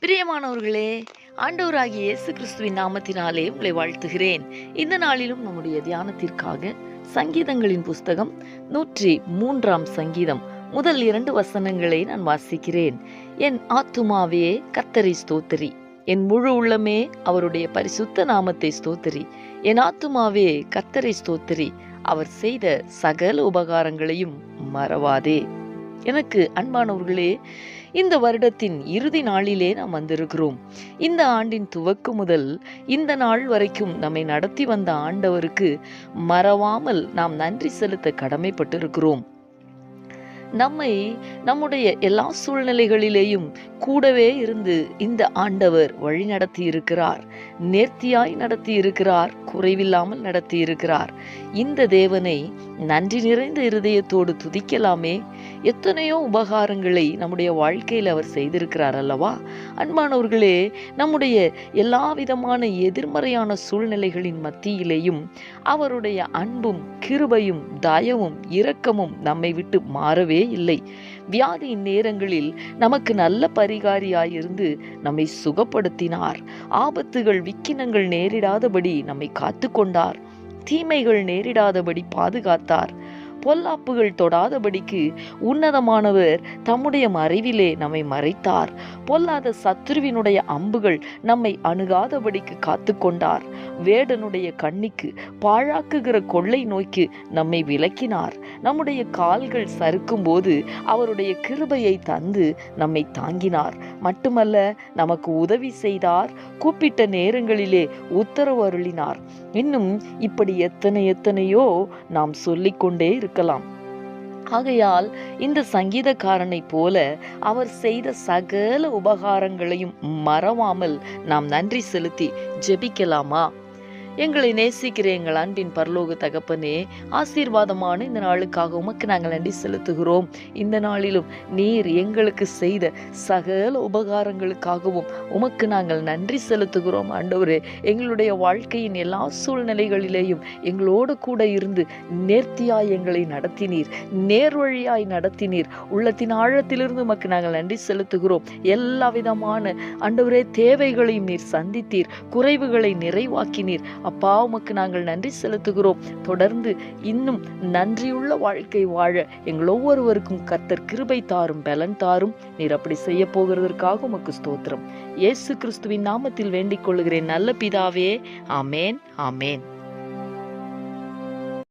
பிரியமானவர்களே, ஆண்டவராகிய இயேசு கிறிஸ்துவின் நாமத்தினாலே உங்களை வாழ்த்துகிறேன். இந்த நாளிலும் நம்முடைய தியானத்திற்காக சங்கீதங்களின் புஸ்தகம் 103 சங்கீதம் முதல் 2 வசனங்களை நான் வாசிக்கிறேன். என் ஆத்துமாவே கர்த்தரை ஸ்தோத்திரி, என் முழு உள்ளமே அவருடைய பரிசுத்த நாமத்தை ஸ்தோத்திரி. என் ஆத்துமாவே கர்த்தரை ஸ்தோத்திரி, அவர் செய்த சகல உபகாரங்களையும் மறவாதே. எனக்கு அன்பானவர்களே, இந்த வருடத்தின் இறுதி நாளிலே நாம் வந்திருக்கிறோம். இந்த ஆண்டின் துவக்கம் முதல் இந்த நாள் வரைக்கும் நம்மை நடத்தி வந்த ஆண்டவருக்கு மறவாமல் நாம் நன்றி செலுத்த கடமைப்பட்டிருக்கிறோம். நம்மை நம்முடைய எல்லா சூழ்நிலைகளிலேயும் கூடவே இருந்து இந்த ஆண்டவர் வழி நடத்தி இருக்கிறார். நேர்த்தியாய் நடத்தி இருக்கிறார், குறைவில்லாமல் நடத்தி இருக்கிறார். இந்த தேவனை நன்றி நிறைந்த இருதயத்தோடு துதிக்கலாமே. எத்தனையோ உபகாரங்களை நம்முடைய வாழ்க்கையில் அவர் செய்திருக்கிறார் அல்லவா? அன்பானவர்களே, நம்முடைய எல்லா விதமான எதிர்மறையான சூழ்நிலைகளின் மத்தியிலேயும் அவருடைய அன்பும் கிருபையும் தயவும் இரக்கமும் நம்மை விட்டு மாறவே இல்லை. வியாதியின் நேரங்களில் நமக்கு நல்ல பரிகாரியாயிருந்து நம்மை சுகப்படுத்தினார். ஆபத்துகள் விக்கினங்கள் நேரிடாதபடி நம்மை காத்து கொண்டார். தீமைகள் நேரிடாதபடி பாதுகாத்தார். பொல்லாப்புகள் தொடாதபடிக்கு உன்னதமானவர் தம்முடைய மறைவிலே நம்மை மறைத்தார். பொல்லாத சத்துருவினுடைய அம்புகள் நம்மை அணுகாதபடிக்கு காத்து கொண்டார். வேடனுடைய கண்ணிக்கு பாழாக்குகிற கொள்ளை நோய்க்கு நம்மை விலக்கினார். நம்முடைய கால்கள் சறுக்கும் போது அவருடைய கிருபையை தந்து நம்மை தாங்கினார். மட்டுமல்ல, நமக்கு உதவி செய்தார். கூப்பிட்ட நேரங்களிலே உத்தரவு அருளினார். இன்னும் இப்படி எத்தனையோ நாம் சொல்லிக்கொண்டே இருக்கலாம். ஆகையால் இந்த சங்கீதக்காரனை போல அவர் செய்த சகல உபகாரங்களையும் மறவாமல் நாம் நன்றி செலுத்தி ஜெபிக்கலாமா? எங்களை நேசிக்கிற எங்கள் அன்பின் பரலோக தகப்பனே, ஆசீர்வாதமான இந்த நாளுக்காக உமக்கு நாங்கள் நன்றி செலுத்துகிறோம். இந்த நாளிலும் நீர் எங்களுக்கு செய்த சகல உபகாரங்களுக்காகவும் உமக்கு நாங்கள் நன்றி செலுத்துகிறோம். ஆண்டவரே, எங்களுடைய வாழ்க்கையின் எல்லா சூழ்நிலைகளிலேயும் எங்களோடு கூட இருந்து நேர்த்தியாய் எங்களை நடத்தினீர், நேர்வழியாய் நடத்தினீர். உள்ளத்தின் ஆழத்திலிருந்து உமக்கு நாங்கள் நன்றி செலுத்துகிறோம். எல்லா விதமான ஆண்டவரே தேவைகளையும் நீர் சந்தித்தீர், குறைவுகளை நிறைவாக்கினீர். அப்பா, உமக்கு நாங்கள் நன்றி செலுத்துகிறோம். தொடர்ந்து இன்னும் நன்றியுள்ள வாழ்க்கை வாழ எங்கள் ஒவ்வொருவருக்கும் கர்த்தர் கிருபை தாரும், பலன் தாரும். நீர் அப்படி செய்ய போகிறதற்காக உமக்கு ஸ்தோத்திரம். இயேசு கிறிஸ்துவின் நாமத்தில் வேண்டிக் கொள்கிறேன் நல்ல பிதாவே. ஆமேன், ஆமேன்.